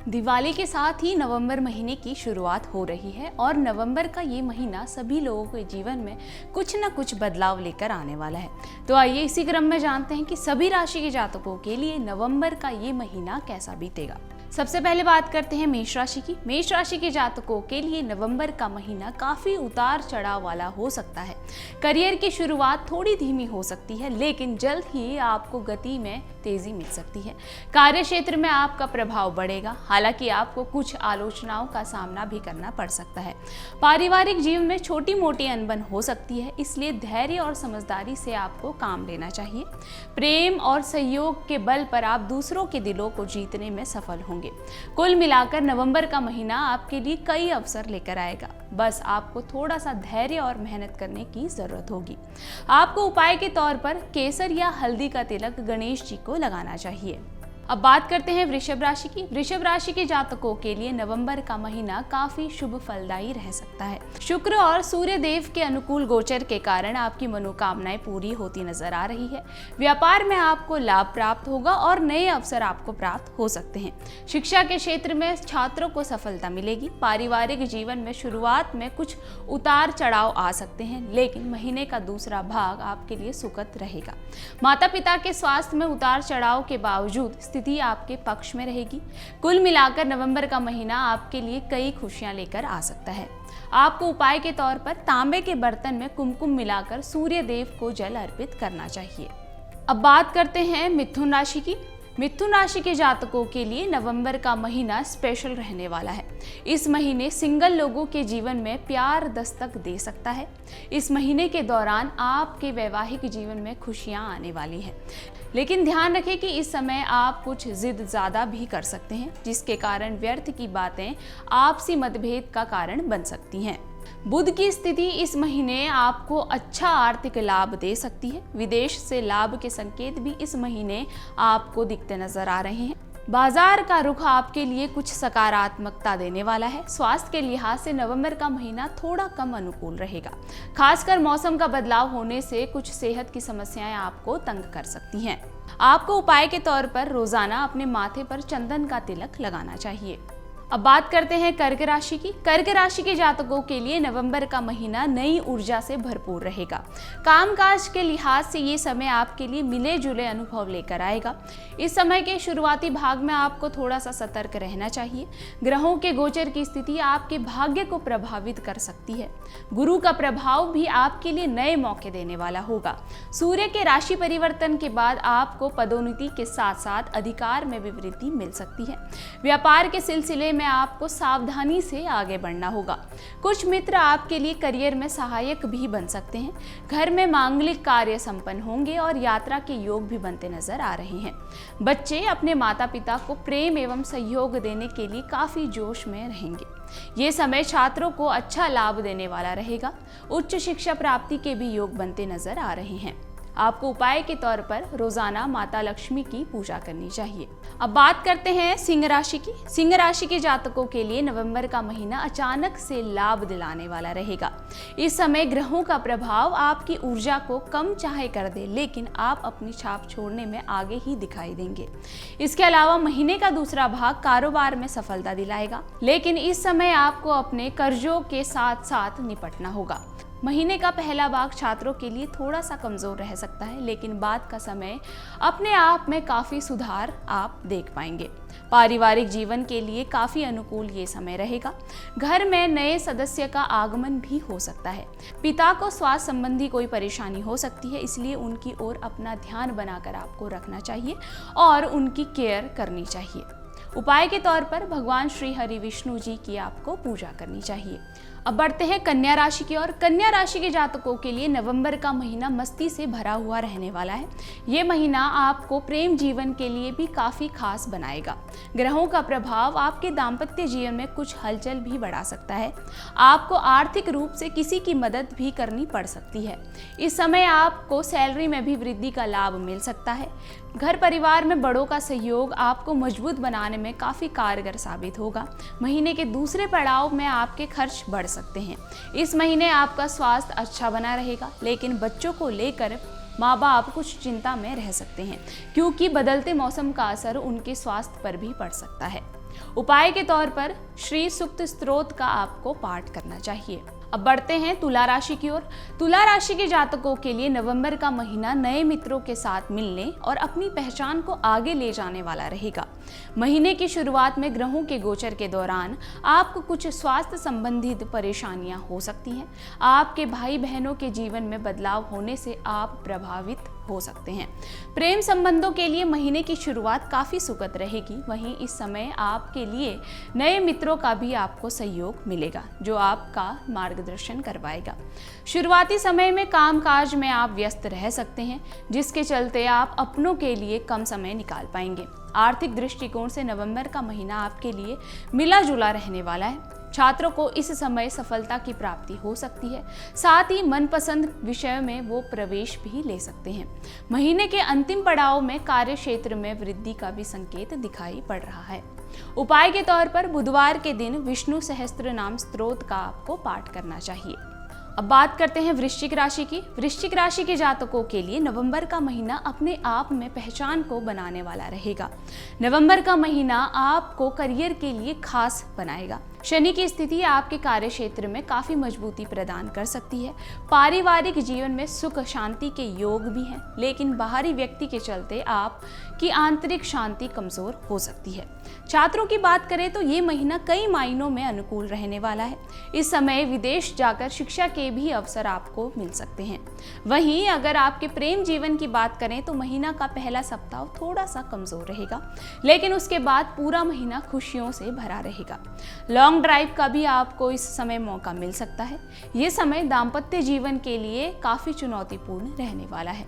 दिवाली के साथ ही नवंबर महीने की शुरुआत हो रही है और नवंबर का ये महीना सभी लोगों के जीवन में कुछ न कुछ बदलाव लेकर आने वाला है। तो आइए इसी क्रम में जानते हैं कि सभी राशि के जातकों के लिए नवंबर का ये महीना कैसा बीतेगा। सबसे पहले बात करते हैं मेष राशि की। मेष राशि के जातकों के लिए नवंबर का महीना काफी उतार चढ़ाव वाला हो सकता है। करियर की शुरुआत थोड़ी धीमी हो सकती है, लेकिन जल्द ही आपको गति में तेजी मिल सकती है। कार्य क्षेत्र में आपका प्रभाव बढ़ेगा, हालांकि आपको कुछ आलोचनाओं का सामना भी करना पड़ सकता है। पारिवारिक जीवन में छोटी मोटी अनबन हो सकती है, इसलिए धैर्य और समझदारी से आपको काम लेना चाहिए। प्रेम और सहयोग के बल पर आप दूसरों के दिलों को जीतने में सफल होंगे। कुल मिलाकर नवंबर का महीना आपके लिए कई अवसर लेकर आएगा, बस आपको थोड़ा सा धैर्य और मेहनत करने की जरूरत होगी। आपको उपाय के तौर पर केसर या हल्दी का तिलक गणेश जी को लगाना चाहिए। अब बात करते हैं वृषभ राशि की। वृषभ राशि के जातकों के लिए नवंबर का महीना काफी शुभ फलदायी रह सकता है। शुक्र और सूर्य देव के अनुकूल गोचर के कारण आपकी मनोकामनाएं पूरी होती नजर आ रही है। व्यापार में आपको लाभ प्राप्त होगा और नए अवसर आपको प्राप्त हो सकते हैं। शिक्षा के क्षेत्र में छात्रों को सफलता मिलेगी। पारिवारिक जीवन में शुरुआत में कुछ उतार चढ़ाव आ सकते हैं, लेकिन महीने का दूसरा भाग आपके लिए सुखद रहेगा। माता पिता के स्वास्थ्य में उतार चढ़ाव के बावजूद स्थिति आपके पक्ष में रहेगी। कुल मिलाकर नवंबर का महीना आपके लिए कई खुशियां लेकर आ सकता है। आपको उपाय के तौर पर तांबे के बर्तन में कुमकुम मिलाकर सूर्य देव को जल अर्पित करना चाहिए। अब बात करते हैं मिथुन राशि की। मिथुन राशि के जातकों के लिए नवंबर का महीना स्पेशल रहने वाला है। इस महीने सिंगल लोगों के जीवन में प्यार दस्तक दे सकता है। इस महीने के दौरान आपके वैवाहिक जीवन में खुशियां आने वाली हैं, लेकिन ध्यान रखें कि इस समय आप कुछ जिद ज्यादा भी कर सकते हैं, जिसके कारण व्यर्थ की बातें आपसी मतभेद का कारण बन सकती हैं। बुध की स्थिति इस महीने आपको अच्छा आर्थिक लाभ दे सकती है। विदेश से लाभ के संकेत भी इस महीने आपको दिखते नजर आ रहे हैं। बाजार का रुख आपके लिए कुछ सकारात्मकता देने वाला है। स्वास्थ्य के लिहाज से नवंबर का महीना थोड़ा कम अनुकूल रहेगा। खासकर मौसम का बदलाव होने से कुछ सेहत की समस्याएं आपको तंग कर सकती हैं। आपको उपाय के तौर पर रोजाना अपने माथे पर चंदन का तिलक लगाना चाहिए। अब बात करते हैं कर्क राशि की। कर्क राशि के जातकों के लिए नवंबर का महीना नई ऊर्जा से भरपूर रहेगा। कामकाज के लिहाज से ये समय आपके लिए मिले जुले अनुभव लेकर आएगा। इस समय के शुरुआती भाग में आपको थोड़ा सा सतर्क रहना चाहिए। ग्रहों के गोचर की स्थिति आपके भाग्य को प्रभावित कर सकती है। गुरु का प्रभाव भी आपके लिए नए मौके देने वाला होगा। सूर्य के राशि परिवर्तन के बाद आपको पदोन्नति के साथ साथ अधिकार में भी वृद्धि मिल सकती है। व्यापार के सिलसिले में आपको सावधानी से आगे बढ़ना होगा। कुछ मित्र आपके लिए करियर में सहायक भी बन सकते हैं। घर में मांगलिक कार्य संपन्न होंगे और यात्रा के योग भी बनते नजर आ रहे हैं। बच्चे अपने माता पिता को प्रेम एवं सहयोग देने के लिए काफी जोश में रहेंगे। ये समय छात्रों को अच्छा लाभ देने वाला रहेगा। उच्च शिक्षा प्राप्ति के भी योग बनते नजर आ रहे हैं। आपको उपाय के तौर पर रोजाना माता लक्ष्मी की पूजा करनी चाहिए। अब बात करते हैं सिंह राशि की। सिंह राशि के जातकों के लिए नवंबर का महीना अचानक से लाभ दिलाने वाला रहेगा। इस समय ग्रहों का प्रभाव आपकी ऊर्जा को कम चाहे कर दे, लेकिन आप अपनी छाप छोड़ने में आगे ही दिखाई देंगे। इसके अलावा महीने का दूसरा भाग कारोबार में सफलता दिलाएगा, लेकिन इस समय आपको अपने कर्जों के साथ साथ निपटना होगा। महीने का पहला भाग छात्रों के लिए थोड़ा सा कमजोर रह सकता है, लेकिन बाद का समय अपने आप में काफी सुधार आप देख पाएंगे। पारिवारिक जीवन के लिए काफी अनुकूल ये समय रहेगा। घर में नए सदस्य का आगमन भी हो सकता है। पिता को स्वास्थ्य संबंधी कोई परेशानी हो सकती है, इसलिए उनकी ओर अपना ध्यान बनाकर आपको रखना चाहिए और उनकी केयर करनी चाहिए। उपाय के तौर पर भगवान श्री हरि विष्णु जी की आपको पूजा करनी चाहिए। अब बढ़ते हैं कन्या राशि की ओर। कन्या राशि के जातकों के लिए नवंबर का महीना मस्ती से भरा हुआ रहने वाला है। ये महीना आपको प्रेम जीवन के लिए भी काफी खास बनाएगा। ग्रहों का प्रभाव आपके दाम्पत्य जीवन में कुछ हलचल भी बढ़ा सकता है। आपको आर्थिक रूप से किसी की मदद भी करनी पड़ सकती है। इस समय आपको सैलरी में भी वृद्धि का लाभ मिल सकता है। घर परिवार में बड़ों का सहयोग आपको मजबूत बनाने में काफी कारगर साबित होगा। महीने के दूसरे पड़ाव में आपके खर्च बढ़ सकते हैं। इस महीने आपका स्वास्थ्य अच्छा बना रहेगा, लेकिन बच्चों को लेकर माँ बाप कुछ चिंता में रह सकते हैं, क्योंकि बदलते मौसम का असर उनके स्वास्थ्य पर भी पड़ सकता है। उपाय के तौर पर श्री सूक्त स्तोत्र का आपको पाठ करना चाहिए। अब बढ़ते हैं तुला राशि की ओर। तुला राशि के जातकों के लिए नवंबर का महीना नए मित्रों के साथ मिलने और अपनी पहचान को आगे ले जाने वाला रहेगा। महीने की शुरुआत में ग्रहों के गोचर के दौरान आपको कुछ स्वास्थ्य संबंधित परेशानियां हो सकती हैं। आपके भाई बहनों के जीवन में बदलाव होने से आप प्रभावित हो सकते हैं। प्रेम संबंधों के लिए महीने की शुरुआत काफी सुखद रहेगी। वहीं इस समय आपके लिए नए मित्रों का भी आपको सहयोग मिलेगा जो आपका मार्गदर्शन करवाएगा। शुरुआती समय में कामकाज में आप व्यस्त रह सकते हैं, जिसके चलते आप अपनों के लिए कम समय निकाल पाएंगे। आर्थिक दृष्टिकोण से नवंबर का महीना आपके लिए मिला जुला रहने वाला है। छात्रों को इस समय सफलता की प्राप्ति हो सकती है। साथ ही मनपसंद विषय में वो प्रवेश भी ले सकते हैं। महीने के अंतिम पड़ाव में कार्य क्षेत्र में वृद्धि का भी संकेत दिखाई पड़ रहा है। उपाय के तौर पर बुधवार के दिन विष्णु सहस्त्र नाम स्तोत्र का आपको पाठ करना चाहिए। अब बात करते हैं वृश्चिक राशि की। वृश्चिक राशि के जातकों के लिए नवंबर का महीना अपने आप में पहचान को बनाने वाला रहेगा। नवंबर का महीना आपको करियर के लिए खास बनाएगा। शनि की स्थिति आपके कार्य क्षेत्र में काफी मजबूती प्रदान कर सकती है। पारिवारिक जीवन में सुख शांति के योग भी हैं, लेकिन बाहरी व्यक्ति के चलते आपकी आंतरिक शांति कमजोर हो सकती है। छात्रों की बात करें तो ये महीना कई मायनों में अनुकूल रहने वाला है। इस समय विदेश जाकर शिक्षा के भी अवसर आपको मिल सकते हैं। वहीं अगर आपके प्रेम जीवन की बात करें तो महीना का पहला सप्ताह थोड़ा सा कमजोर रहेगा, लेकिन उसके बाद पूरा महीना खुशियों से भरा रहेगा। लॉन्ग ड्राइव का भी आपको इस समय मौका मिल सकता है। ये समय दाम्पत्य जीवन के लिए काफी चुनौतीपूर्ण रहने वाला है।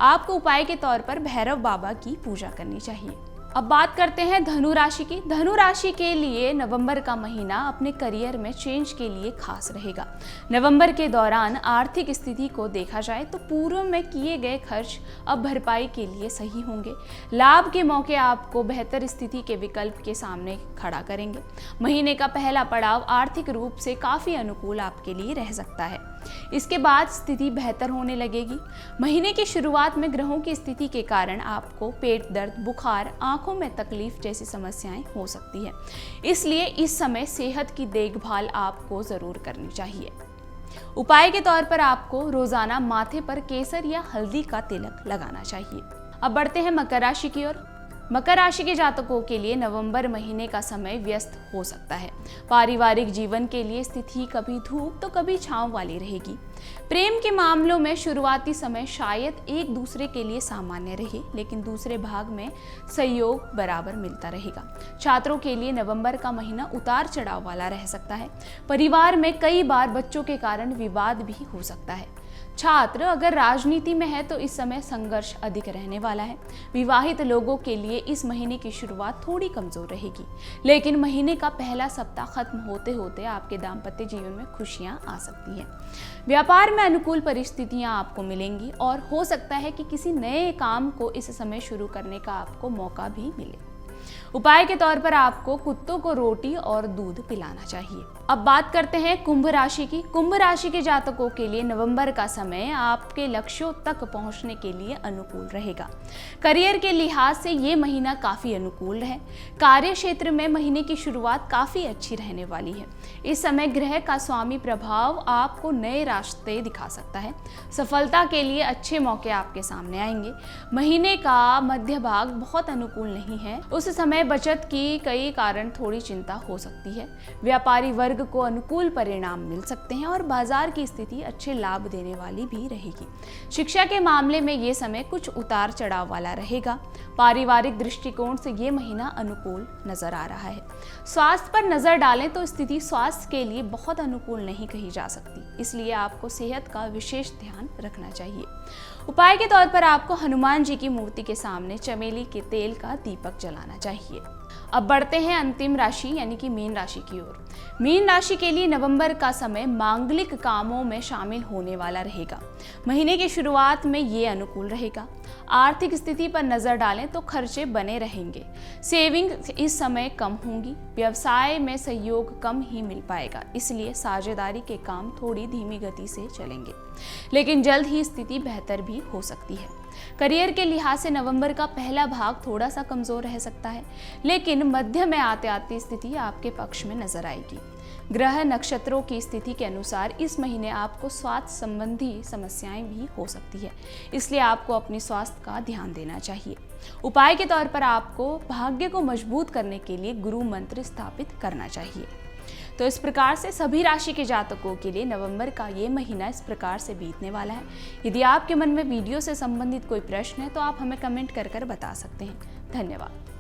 आपको उपाय के तौर पर भैरव बाबा की पूजा करनी चाहिए। अब बात करते हैं धनु राशि की। धनु राशि के लिए नवंबर का महीना अपने करियर में चेंज के लिए खास रहेगा। नवंबर के दौरान आर्थिक स्थिति को देखा जाए तो पूर्व में किए गए खर्च अब भरपाई के लिए सही होंगे। लाभ के मौके आपको बेहतर स्थिति के विकल्प के सामने खड़ा करेंगे। महीने का पहला पड़ाव आर्थिक रूप से काफी अनुकूल आपके लिए रह सकता है। इसके बाद स्थिति बेहतर होने लगेगी। महीने की शुरुआत में ग्रहों की स्थिति के कारण आपको पेट दर्द, बुखार, आंखों में तकलीफ जैसी समस्याएं हो सकती है। इसलिए इस समय सेहत की देखभाल आपको जरूर करनी चाहिए। उपाय के तौर पर आपको रोजाना माथे पर केसर या हल्दी का तिलक लगाना चाहिए। अब बढ़ते हैं मकर राशि की ओर। मकर राशि के जातकों के लिए नवंबर महीने का समय व्यस्त हो सकता है। पारिवारिक जीवन के लिए स्थिति कभी धूप तो कभी छांव वाली रहेगी। प्रेम के मामलों में शुरुआती समय शायद एक दूसरे के लिए सामान्य रहे, लेकिन दूसरे भाग में सहयोग बराबर मिलता रहेगा। छात्रों के लिए नवंबर का महीना उतार चढ़ाव वाला रह सकता है। परिवार में कई बार बच्चों के कारण विवाद भी हो सकता है। छात्र अगर राजनीति में है तो इस समय संघर्ष अधिक रहने वाला है। विवाहित लोगों के लिए इस महीने की शुरुआत थोड़ी कमजोर रहेगी, लेकिन महीने का पहला सप्ताह खत्म होते होते आपके दाम्पत्य जीवन में खुशियां आ सकती हैं। व्यापार में अनुकूल परिस्थितियां आपको मिलेंगी और हो सकता है कि किसी नए काम को इस समय शुरू करने का आपको मौका भी मिले। उपाय के तौर पर आपको कुत्तों को रोटी और दूध पिलाना चाहिए। अब बात करते हैं कुंभ राशि की। कुंभ राशि के जातकों के लिए नवंबर का समय आपके लक्ष्यों तक पहुंचने के लिए अनुकूल रहेगा। करियर के लिहाज से ये महीना काफी अनुकूल है। कार्य क्षेत्र में महीने की शुरुआत काफी अच्छी रहने वाली है। इस समय ग्रह का स्वामी प्रभाव आपको नए रास्ते दिखा सकता है। सफलता के लिए अच्छे मौके आपके सामने आएंगे। महीने का मध्य भाग बहुत अनुकूल नहीं है। उस समय बचत की कई कारण थोड़ी चिंता हो सकती है। व्यापारी वर्ग को अनुकूल परिणाम मिल सकते हैं और बाजार की स्थिति अच्छे लाभ देने वाली भी रहेगी। शिक्षा के मामले में ये समय कुछ उतार चढ़ाव वाला रहेगा। पारिवारिक दृष्टिकोण से ये महीना अनुकूल नजर आ रहा है। स्वास्थ्य पर नजर डालें तो स्थिति स्वास्थ्य के लिए बहुत अनुकूल नहीं कही जा सकती, इसलिए आपको सेहत का विशेष ध्यान रखना चाहिए। उपाय के तौर पर आपको हनुमान जी की मूर्ति के सामने चमेली के तेल का दीपक जलाना चाहिए। अब बढ़ते हैं अंतिम राशि यानी कि मीन राशि की ओर। मीन राशि के लिए नवंबर का समय मांगलिक कामों में शामिल होने वाला रहेगा। महीने की शुरुआत में ये अनुकूल रहेगा। आर्थिक स्थिति पर नजर डालें तो खर्चे बने रहेंगे। सेविंग इस समय कम होंगी। व्यवसाय में सहयोग कम ही मिल पाएगा, इसलिए साझेदारी के काम थोड़ी धीमी गति से चलेंगे, लेकिन जल्द ही स्थिति बेहतर भी हो सकती है। करियर के लिहाज से नवंबर का पहला भाग थोड़ा सा कमजोर रह सकता है, लेकिन मध्य में आते आते स्थिति आपके पक्ष में नजर आएगी। ग्रह नक्षत्रों की स्थिति के अनुसार इस महीने आपको स्वास्थ्य संबंधी समस्याएं भी हो सकती है, इसलिए आपको अपनी स्वास्थ्य का ध्यान देना चाहिए। उपाय के तौर पर आपको भाग्य को मजबूत करने के लिए गुरु मंत्र स्थापित करना चाहिए। तो इस प्रकार से सभी राशि के जातकों के लिए नवंबर का ये महीना इस प्रकार से बीतने वाला है। यदि आपके मन में वीडियो से संबंधित कोई प्रश्न है तो आप हमें कमेंट कर बता सकते हैं। धन्यवाद।